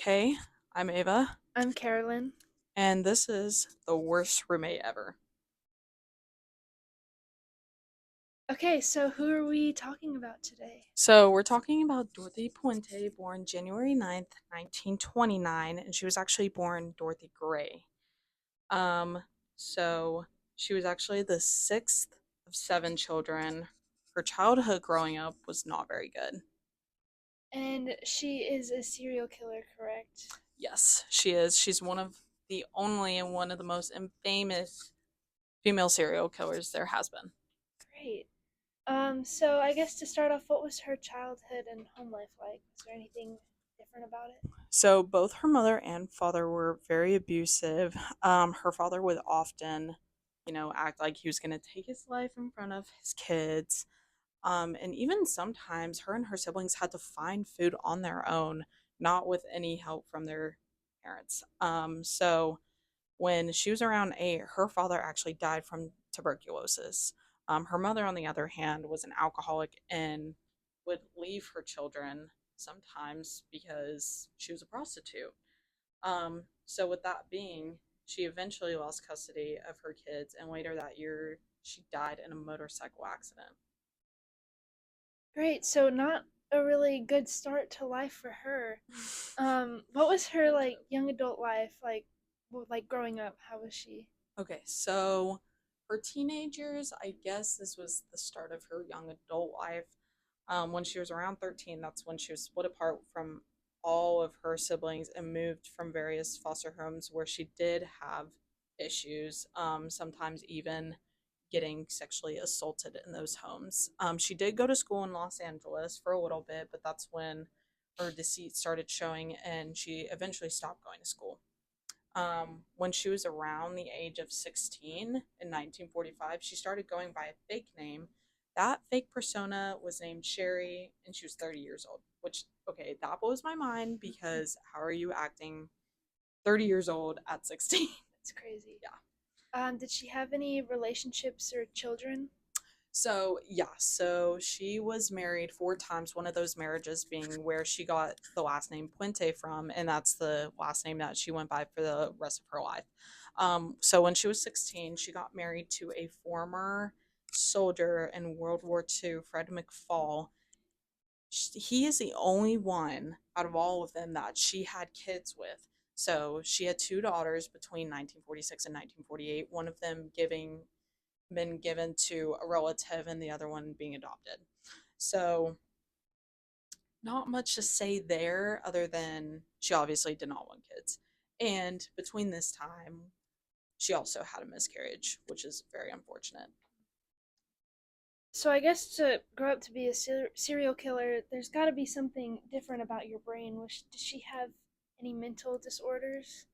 Okay, I'm Ava, I'm Carolyn. and this is the worst roommate ever. Okay, so who are we talking about today? So, we're talking about Dorothy Puente, born January 9th, 1929, and she was actually born Dorothy Gray. Um, so, she was actually the sixth of seven children. Her childhood growing up was not very good. And she is a serial killer, correct? Yes, she is. She's one of the only and one of the most infamous female serial killers there has been. Great. So I guess to start off, what was her childhood and home life like? Was there anything different about it? So both her mother and father were very abusive. Her father would often, act like he was going to take his life in front of his kids. And even sometimes her and her siblings had to find food on their own, not with any help from their parents. So when she was around 8, her father actually died from tuberculosis. Her mother, on the other hand, was an alcoholic and would leave her children sometimes because she was a prostitute. So, with that being, she eventually lost custody of her kids, and later that year, she died in a motorcycle accident. Great. So not a really good start to life for her. What was her like young adult life like? Like growing up, how was she? Okay, so for teenagers, I guess this was the start of her young adult life. When she was around 13, that's when she was split apart from all of her siblings and moved from various foster homes where she did have issues, sometimes even getting sexually assaulted in those homes. She did go to school in Los Angeles for a little bit, but that's when her deceit started showing and she eventually stopped going to school. When she was around the age of 16 in 1945, she started going by a fake name. That fake persona was named Sherry, and she was 30 years old. Which, okay, that blows my mind because how are you acting 30 years old at 16? That's crazy. Yeah. Did she have any relationships or children? So, yeah, so she was married 4 times, one of those marriages being where she got the last name Puente from, and that's the last name that she went by for the rest of her life. So, when she was 16, she got married to a former soldier in World War II, Fred McFall. He is the only one out of all of them that she had kids with. So, she had 2 daughters between 1946 and 1948, one of them giving been given to a relative and the other one being adopted. So, not much to say there other than she obviously did not want kids. And between this time, she also had a miscarriage, which is very unfortunate. So I guess to grow up to be a serial killer, there's got to be something different about your brain. Does she have any mental disorders?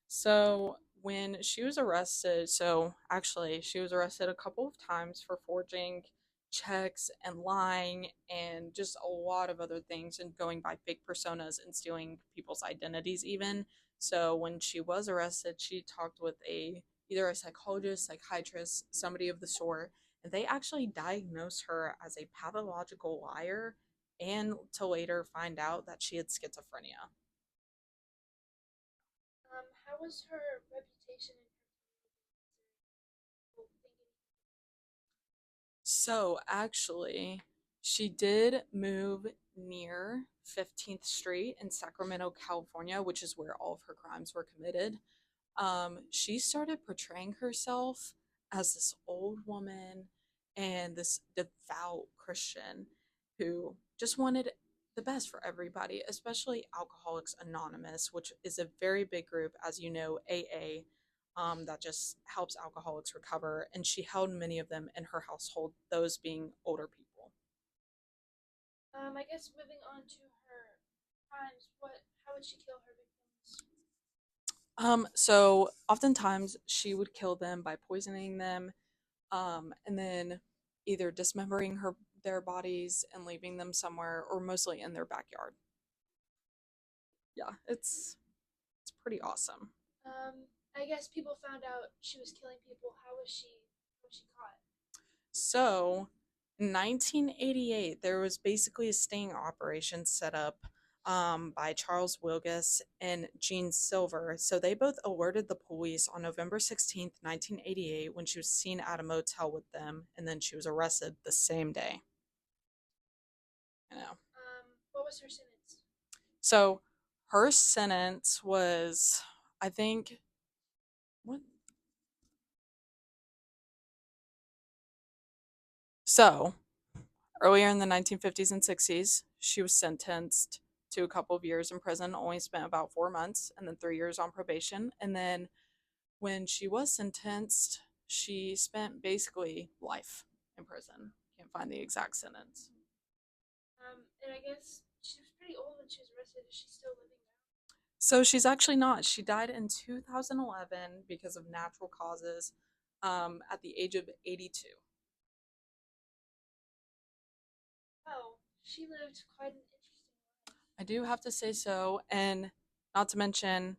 So, when she was arrested, so actually, she was arrested a couple of times for forging checks and lying and just a lot of other things and going by fake personas and stealing people's identities even. So when she was arrested, she talked with a either a psychologist, psychiatrist, somebody of the sort, and they actually diagnosed her as a pathological liar and to later find out that she had schizophrenia. How was her reputation in her community? So actually, she did move near 15th Street in Sacramento, California, which is where all of her crimes were committed. She started portraying herself as this old woman and this devout Christian who just wanted the best for everybody, especially Alcoholics Anonymous, which is a very big group, as you know, AA, that just helps alcoholics recover. And she held many of them in her household, those being older people. I guess moving on to her crimes, how would she kill her victims? So oftentimes she would kill them by poisoning them, and then either dismembering their bodies and leaving them somewhere, or mostly in their backyard. Yeah, it's pretty awesome. I guess people found out she was killing people. How was she caught? So, in 1988, there was basically a sting operation set up by Charles Wilgus and Jean Silver. So they both alerted the police on November 16th, 1988, when she was seen at a motel with them, and then she was arrested the same day. You know. What was her sentence? So her sentence was, I think, what? So earlier in the 1950s and 60s, she was sentenced to a couple of years in prison, only spent about 4 months, and then 3 years on probation. And then when she was sentenced, she spent basically life in prison. Can't find the exact sentence. And I guess she was pretty old when she was arrested. Is she still living now? So she's actually not. She died in 2011 because of natural causes at the age of 82. Oh, she lived quite an interesting life. I do have to say so. And not to mention,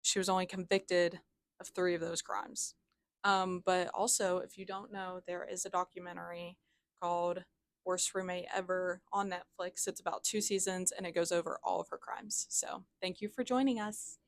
she was only convicted of 3 of those crimes. But also, if you don't know, there is a documentary called Worst Roommate Ever on Netflix. It's about 2 seasons and it goes over all of her crimes. So thank you for joining us.